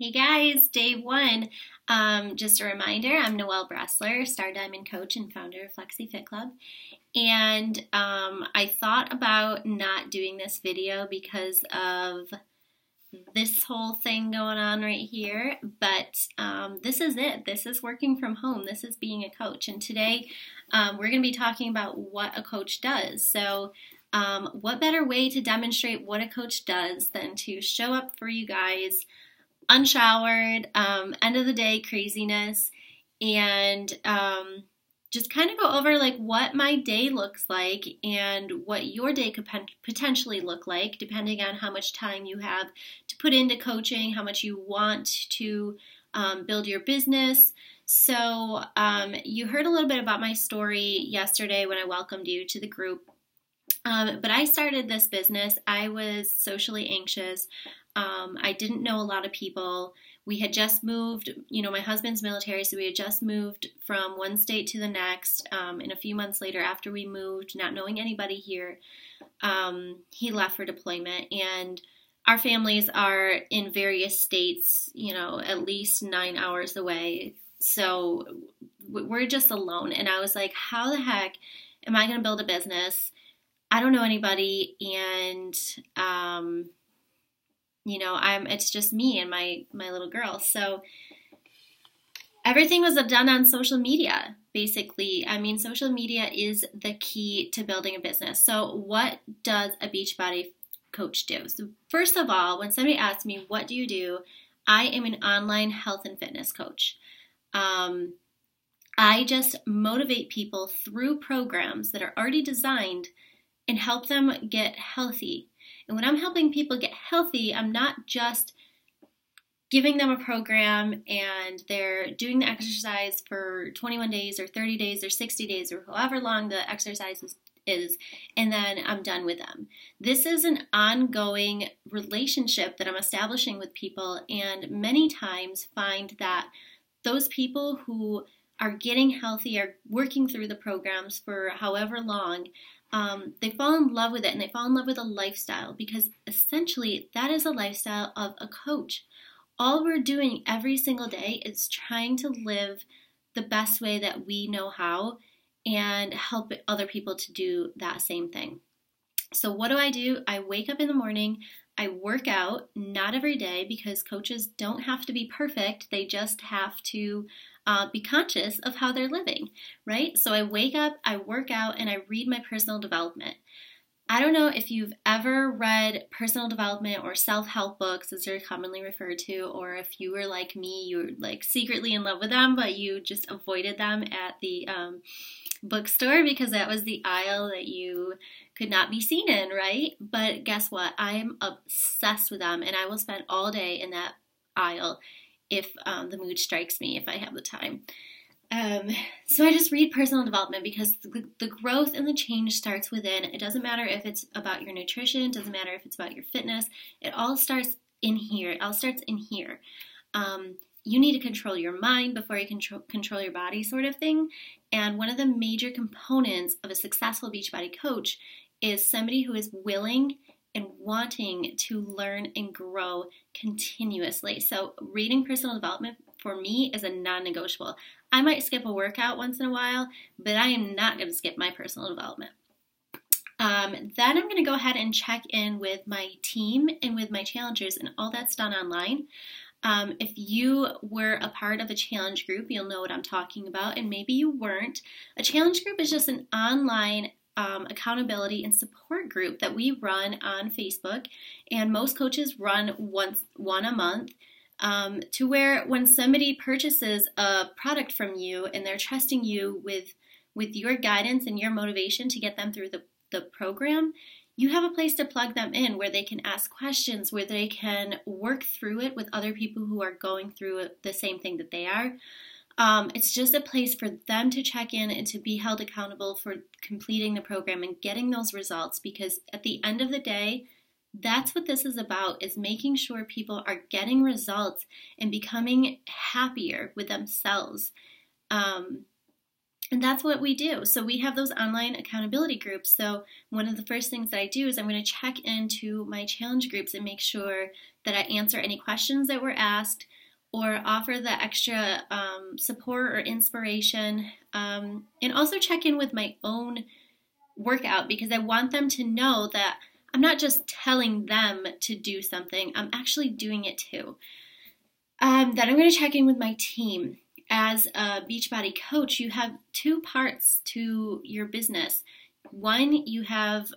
Hey guys, day one. Just a reminder, I'm Noelle Bressler, Star Diamond Coach and founder of Flexi Fit Club. And I thought about not doing this video because of this whole thing going on right here. But this is it. This is working from home. This is being a coach. And today we're going to be talking about what a coach does. So what better way to demonstrate what a coach does than to show up for you guys unshowered, end of the day craziness, and just kind of go over like what my day looks like and what your day could potentially look like depending on how much time you have to put into coaching, how much you want to build your business. So you heard a little bit about my story yesterday when I welcomed you to the group. But I started this business. I was socially anxious. I didn't know a lot of people. We had just moved, my husband's military, so we had just moved from one state to the next. And a few months later, after we moved, not knowing anybody here, he left for deployment. And our families are in various states, at least 9 hours away. So we're just alone. And I was like, how the heck am I going to build a business? I don't know anybody, and it's just me and my little girl. So everything was done on social media, basically. I mean, social media is the key to building a business. So what does a Beachbody coach do? So first of all, when somebody asks me, what do you do? I am an online health and fitness coach. I just motivate people through programs that are already designed and help them get healthy. And when I'm helping people get healthy, I'm not just giving them a program and they're doing the exercise for 21 days or 30 days or 60 days or however long the exercise is, and then I'm done with them. This is an ongoing relationship that I'm establishing with people, and many times find that those people who are getting healthy, are working through the programs for however long, they fall in love with it, and they fall in love with a lifestyle, because essentially that is a lifestyle of a coach. All we're doing every single day is trying to live the best way that we know how and help other people to do that same thing. So what do? I wake up in the morning, I work out, not every day, because coaches don't have to be perfect. They just have to be conscious of how they're living, right? So I wake up, I work out, and I read my personal development. I don't know if you've ever read personal development or self-help books, as they're commonly referred to, or if you were like me, you were like secretly in love with them, but you just avoided them at the bookstore because that was the aisle that you could not be seen in, right? But guess what? I am obsessed with them, and I will spend all day in that aisle if the mood strikes me, if I have the time. So I just read personal development because the growth and the change starts within. It doesn't matter if it's about your nutrition, it doesn't matter if it's about your fitness. It all starts in here. It all starts in here. You need to control your mind before you control your body, sort of thing. And one of the major components of a successful Beachbody coach is somebody who is willing and wanting to learn and grow continuously. So reading personal development for me is a non-negotiable. I might skip a workout once in a while, but I am not going to skip my personal development. Then I'm going to go ahead and check in with my team and with my challengers, and all that's done online. If you were a part of a challenge group, you'll know what I'm talking about, and maybe you weren't. A challenge group is just an online accountability and support group that we run on Facebook, and most coaches run one a month, to where when somebody purchases a product from you and they're trusting you with your guidance and your motivation to get them through the program, you have a place to plug them in where they can ask questions, where they can work through it with other people who are going through the same thing that they are. It's just a place for them to check in and to be held accountable for completing the program and getting those results, because at the end of the day, that's what this is about, is making sure people are getting results and becoming happier with themselves. And that's what we do. So we have those online accountability groups. So one of the first things that I do is I'm going to check into my challenge groups and make sure that I answer any questions that were asked, or offer the extra support or inspiration. And also check in with my own workout, because I want them to know that I'm not just telling them to do something, I'm actually doing it too. Then I'm going to check in with my team. As a Beachbody coach, you have two parts to your business. One, you have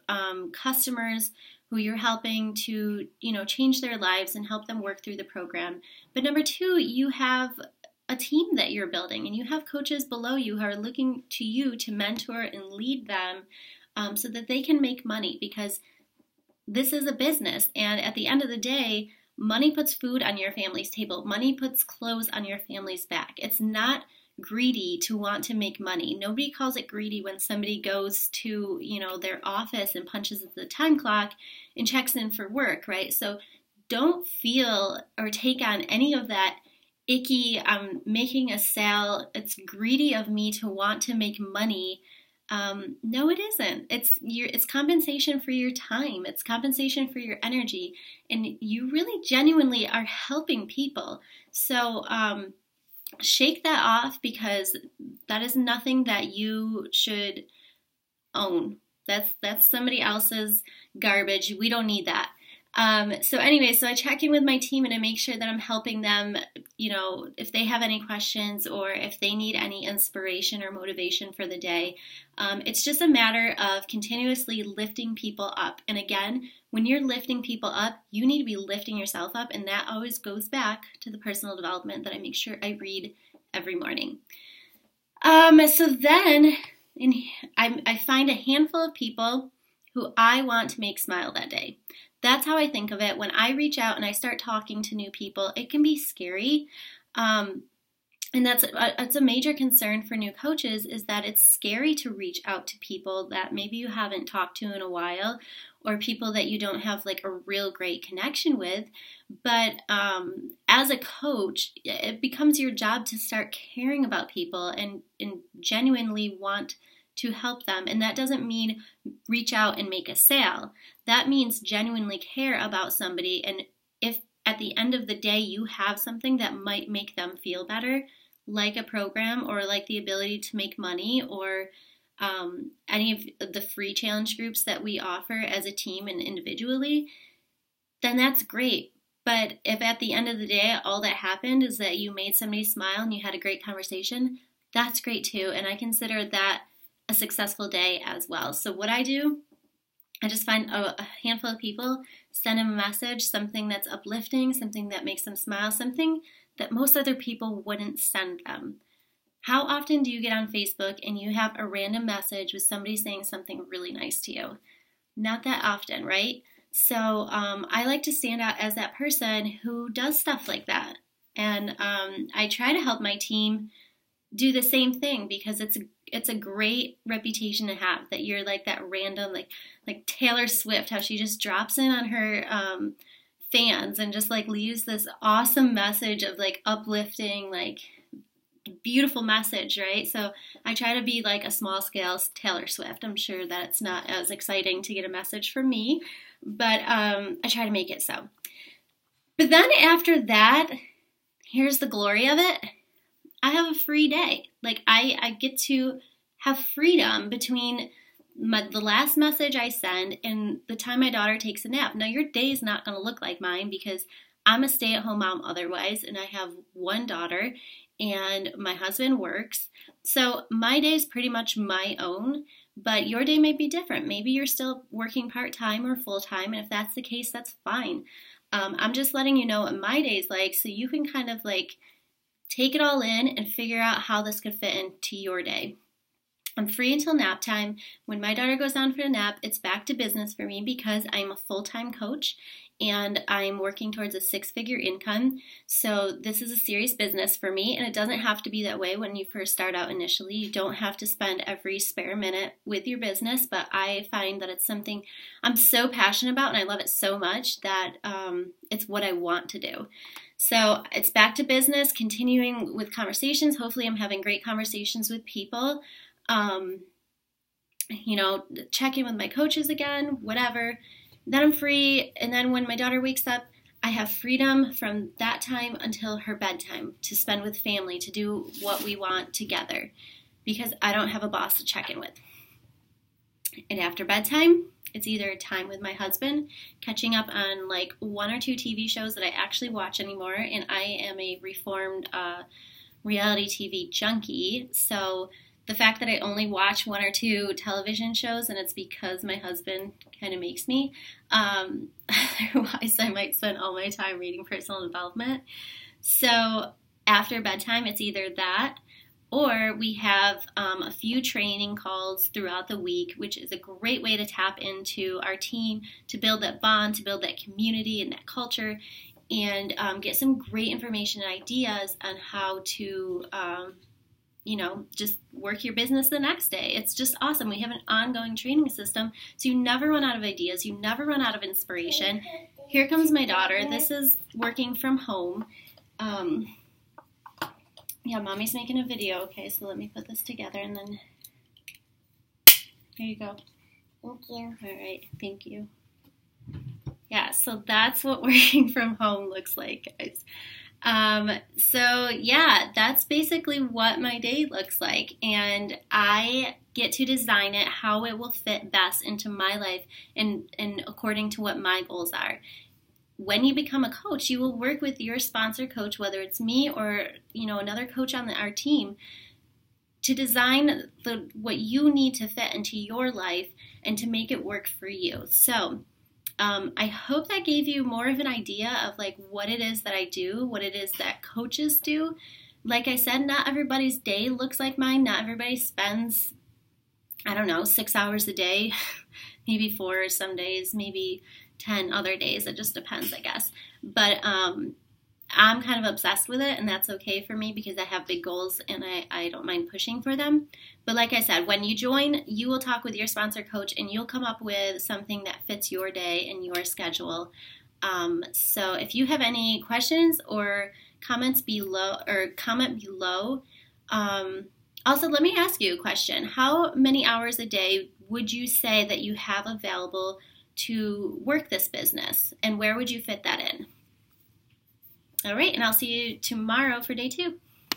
customers who you're helping to, change their lives and help them work through the program. But number two, you have a team that you're building, and you have coaches below you who are looking to you to mentor and lead them so that they can make money, because this is a business. And at the end of the day, money puts food on your family's table. Money puts clothes on your family's back. It's not greedy to want to make money. Nobody calls it greedy when somebody goes to, their office and punches at the time clock and checks in for work, right? So don't feel or take on any of that icky, I'm making a sale, it's greedy of me to want to make money. No, it isn't. It's compensation for your time. It's compensation for your energy. And you really genuinely are helping people. So shake that off, because that is nothing that you should own. That's somebody else's garbage. We don't need that. So I check in with my team and I make sure that I'm helping them, if they have any questions or if they need any inspiration or motivation for the day. It's just a matter of continuously lifting people up. And again, when you're lifting people up, you need to be lifting yourself up. And that always goes back to the personal development that I make sure I read every morning. So then I find a handful of people who I want to make smile that day. That's how I think of it. When I reach out and I start talking to new people, it can be scary. And that's a major concern for new coaches, is that it's scary to reach out to people that maybe you haven't talked to in a while, or people that you don't have like a real great connection with. But as a coach, it becomes your job to start caring about people and genuinely want to help them. And that doesn't mean reach out and make a sale. That means genuinely care about somebody. And if at the end of the day you have something that might make them feel better, like a program or like the ability to make money, or any of the free challenge groups that we offer as a team and individually, then that's great. But if at the end of the day all that happened is that you made somebody smile and you had a great conversation, that's great too. And I consider that a successful day as well. So what I do, I just find a handful of people, send them a message, something that's uplifting, something that makes them smile, something that most other people wouldn't send them. How often do you get on Facebook and you have a random message with somebody saying something really nice to you? Not that often, right? So I like to stand out as that person who does stuff like that. And I try to help my team do the same thing, because it's a great reputation to have, that you're like that random, like Taylor Swift, how she just drops in on her fans and just like leaves this awesome message of like uplifting, like beautiful message, right? So I try to be like a small scale Taylor Swift. I'm sure that it's not as exciting to get a message from me, but I try to make it so. But then after that, here's the glory of it. I have a free day. Like I get to have freedom between the last message I send and the time my daughter takes a nap. Now your day is not going to look like mine, because I'm a stay-at-home mom otherwise, and I have one daughter and my husband works. So my day is pretty much my own, but your day may be different. Maybe you're still working part-time or full-time, and if that's the case, that's fine. I'm just letting you know what my day's like, so you can kind of like take it all in and figure out how this could fit into your day. I'm free until nap time. When my daughter goes down for a nap, it's back to business for me, because I'm a full-time coach and I'm working towards a 6-figure income. So this is a serious business for me, and it doesn't have to be that way when you first start out initially. You don't have to spend every spare minute with your business, but I find that it's something I'm so passionate about and I love it so much that it's what I want to do. So it's back to business, continuing with conversations. Hopefully I'm having great conversations with people. Check in with my coaches again, whatever. Then I'm free. And then when my daughter wakes up, I have freedom from that time until her bedtime to spend with family, to do what we want together, because I don't have a boss to check in with. And after bedtime, it's either time with my husband, catching up on like 1 or 2 TV shows that I actually watch anymore, and I am a reformed reality TV junkie, so the fact that I only watch 1 or 2 television shows, and it's because my husband kind of makes me, otherwise I might spend all my time reading personal development. So after bedtime, it's either that, or we have a few training calls throughout the week, which is a great way to tap into our team, to build that bond, to build that community and that culture, and get some great information and ideas on how to just work your business the next day. It's just awesome. We have an ongoing training system, so you never run out of ideas. You never run out of inspiration. Here comes my daughter. This is working from home. Mommy's making a video. Okay, so let me put this together, and then here you go. Thank you. All right, thank you. Yeah, so that's what working from home looks like, guys. So yeah, that's basically what my day looks like, and I get to design it how it will fit best into my life and according to what my goals are. When you become a coach, you will work with your sponsor coach, whether it's me or another coach on our team, to design what you need to fit into your life and to make it work for you. So I hope that gave you more of an idea of like what it is that I do, what it is that coaches do. Like I said, not everybody's day looks like mine. Not everybody spends, 6 hours a day, maybe 4 some days, maybe 10 other days. It just depends, I guess. But I'm kind of obsessed with it, and that's okay for me because I have big goals and I don't mind pushing for them. But like I said, when you join, you will talk with your sponsor coach and you'll come up with something that fits your day and your schedule. So if you have any questions or comment below. Also, let me ask you a question. How many hours a day would you say that you have available to work this business, and where would you fit that in? All right, and I'll see you tomorrow for day 2.